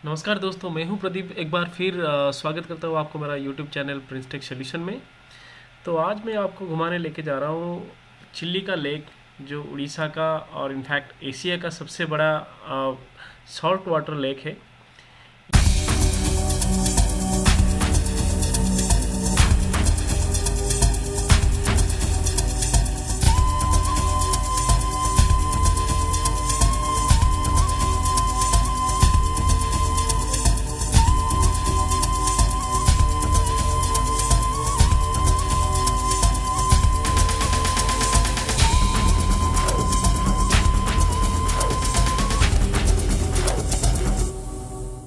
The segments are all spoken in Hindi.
नमस्कार दोस्तों, मैं हूं प्रदीप। एक बार फिर स्वागत करता हूं आपको मेरा YouTube channel Prince Tech Solution में। तो आज मैं आपको घुमाने लेके जा रहा हूं चिल्लिका लेक, जो उड़ीसा का और इनफैक्ट एशिया का सबसे बड़ा सॉल्ट वाटर लेक है।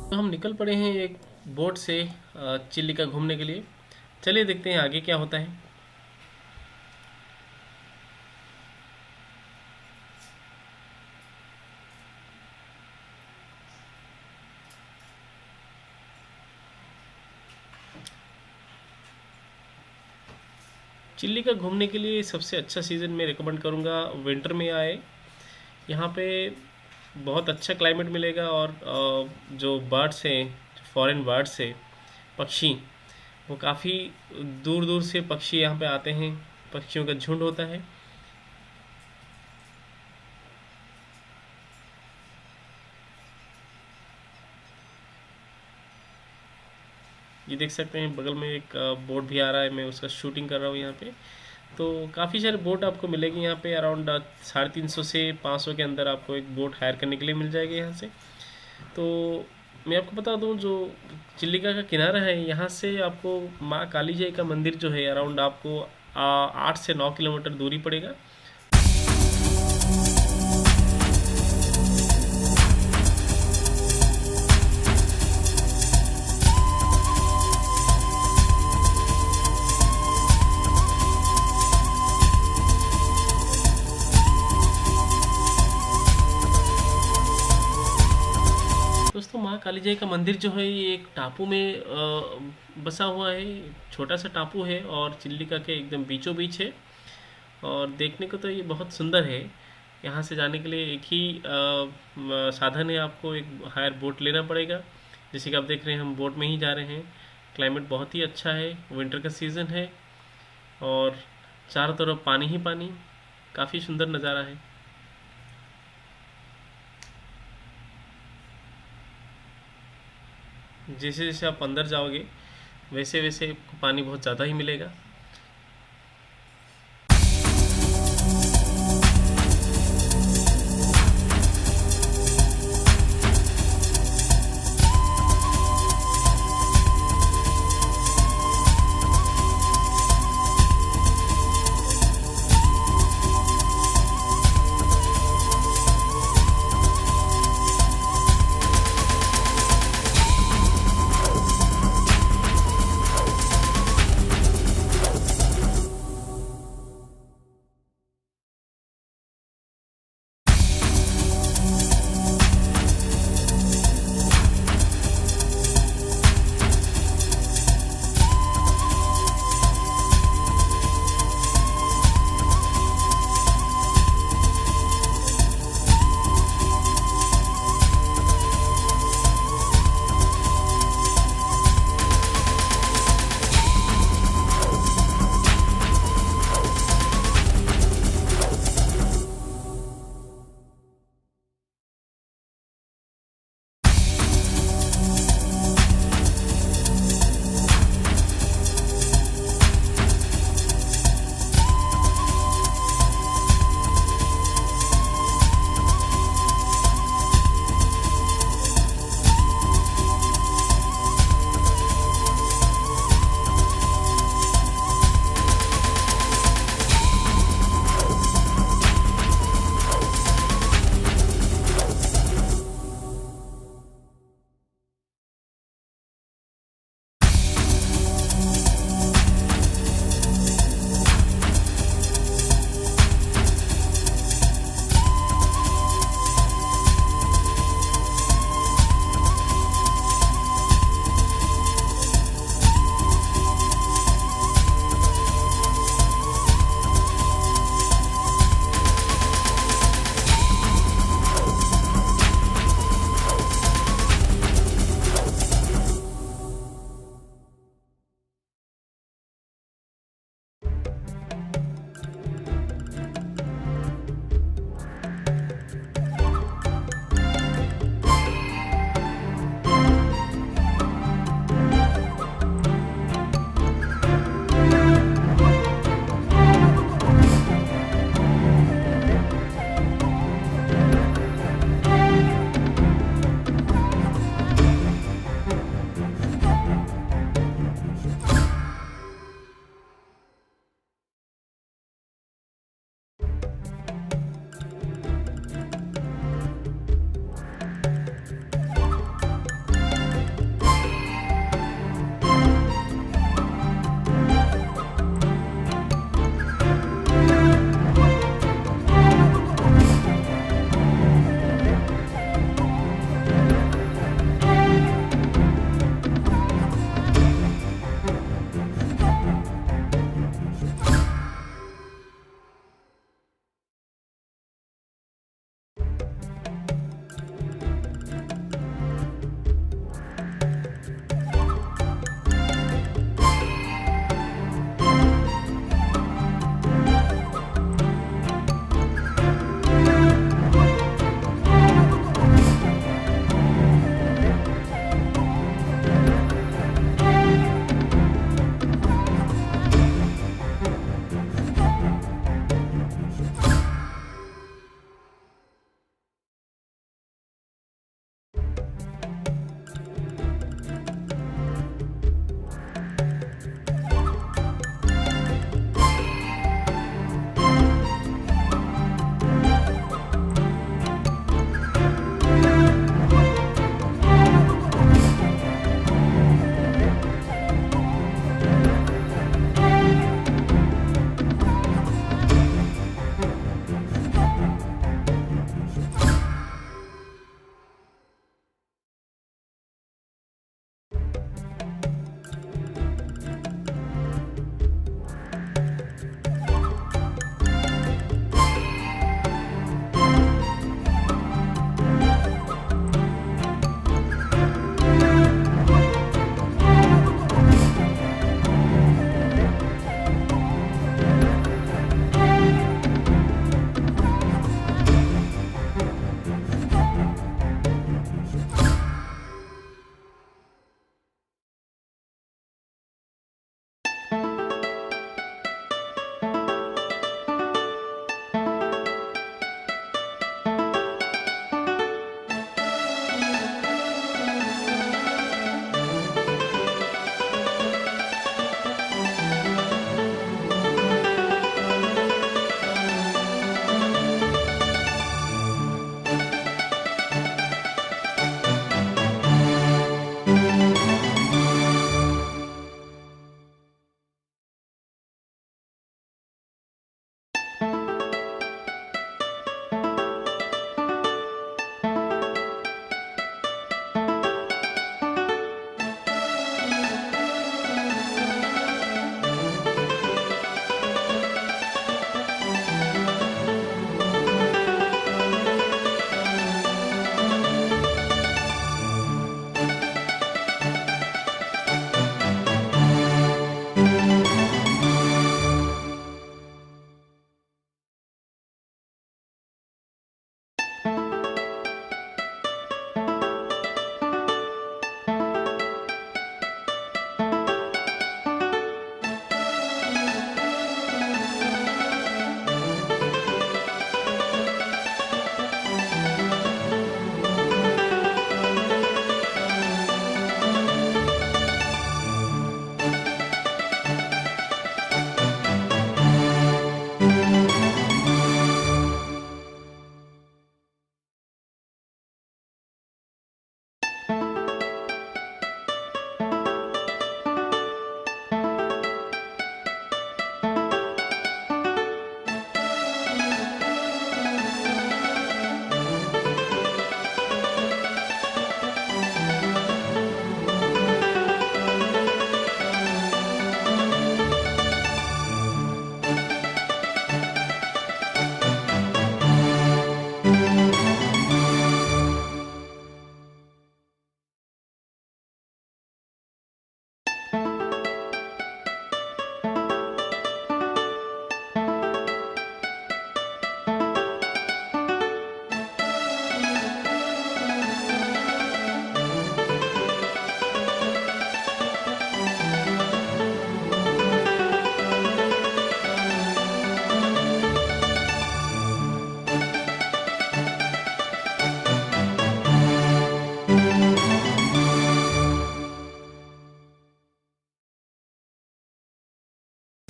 तो हम निकल पड़े हैं एक बोट से चिल्लिका घूमने के लिए। चलिए देखते हैं आगे क्या होता है। चिल्लिका घूमने के लिए सबसे अच्छा सीज़न मैं रिकमेंड करूँगा विंटर में आए। यहाँ पे बहुत अच्छा क्लाइमेट मिलेगा और जो बर्ड्स हैं, जो फॉरेन बर्ड्स हैं, पक्षी, वो काफ़ी दूर दूर से पक्षी यहाँ पे आते हैं। पक्षियों का झुंड होता है। ये देख सकते हैं बगल में एक बोट भी आ रहा है, मैं उसका शूटिंग कर रहा हूँ यहाँ पे। तो काफ़ी सारे बोट आपको मिलेगी यहाँ पे। अराउंड 350 से 500 के अंदर आपको एक बोट हायर करने के लिए मिल जाएगी यहाँ से। तो मैं आपको बता दूँ, जो चिल्लिका का किनारा है, यहाँ से आपको माँ काली जी का मंदिर जो है अराउंड आपको 8 से 9 किलोमीटर दूरी पड़ेगा। दोस्तों, माँ काली जी का मंदिर जो है ये एक टापू में बसा हुआ है। छोटा सा टापू है और चिल्लिका के एकदम बीचों बीच है। और देखने को तो ये बहुत सुंदर है। यहाँ से जाने के लिए एक ही साधन है, आपको एक हायर बोट लेना पड़ेगा। जैसे कि आप देख रहे हैं, हम बोट में ही जा रहे हैं। क्लाइमेट बहुत ही अच्छा है, विंटर का सीज़न है और चारों तरफ पानी ही पानी। काफ़ी सुंदर नज़ारा है। जैसे जैसे आप अंदर जाओगे वैसे वैसे आपको पानी बहुत ज़्यादा ही मिलेगा।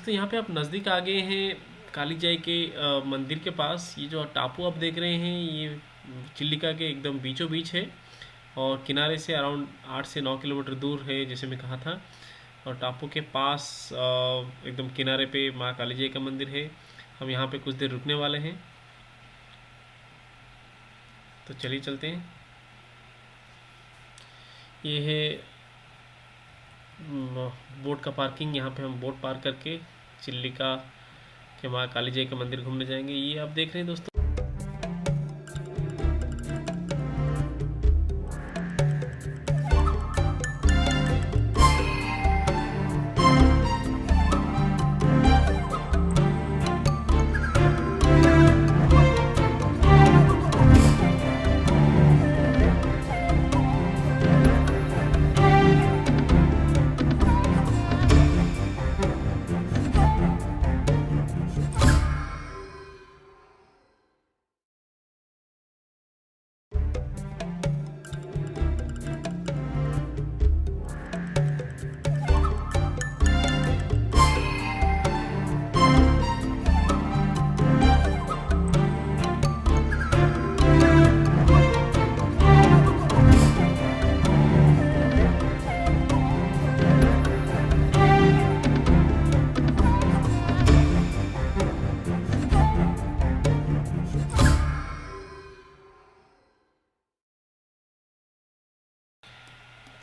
तो यहाँ पे आप नज़दीक आ गए हैं कालीजाई के मंदिर के पास। ये जो टापू आप देख रहे हैं ये चिल्लिका के एकदम बीचों बीच है और किनारे से अराउंड 8 से 9 किलोमीटर दूर है जैसे मैं कहा था। और टापू के पास एकदम किनारे पे माँ कालीजाई का मंदिर है। हम यहाँ पे कुछ देर रुकने वाले हैं, तो चलिए चलते हैं। ये है बोट का पार्किंग। यहाँ पे हम बोट पार्क करके चिल्लिका के माँ कालीजाई का मंदिर घूमने जाएंगे। ये आप देख रहे हैं दोस्तों।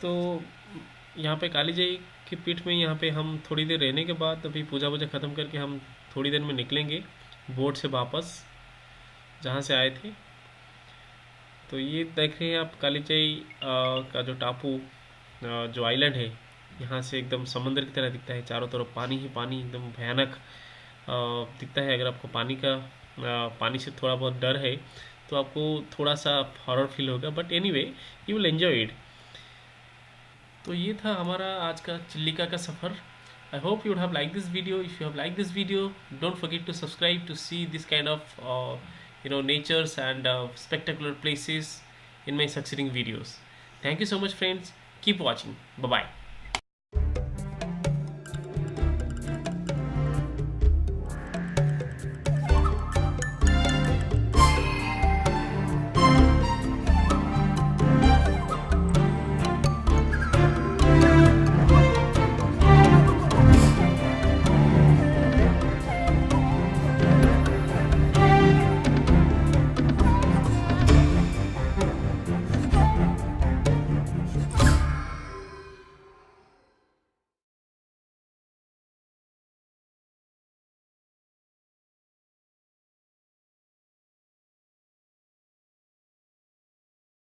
तो यहाँ पे कालीजाई की पीठ में यहाँ पे हम थोड़ी देर रहने के बाद अभी पूजा वूजा ख़त्म करके हम थोड़ी देर में निकलेंगे बोट से वापस जहाँ से आए थे। तो ये देख रहे हैं आप कालीजाई का जो टापू जो आइलैंड है, यहाँ से एकदम समंदर की तरह दिखता है। चारों तरफ पानी ही पानी, एकदम भयानक दिखता है। अगर आपको पानी से थोड़ा बहुत डर है तो आपको थोड़ा सा हॉरर फील होगा, but anyway you will enjoy it. तो ये था हमारा आज का चिल्लिका का सफ़र। I hope you would have like this video. If you have like this video, don't forget to subscribe to see this kind of natures and spectacular places in my succeeding videos. Thank you so much friends. Keep watching. Bye bye.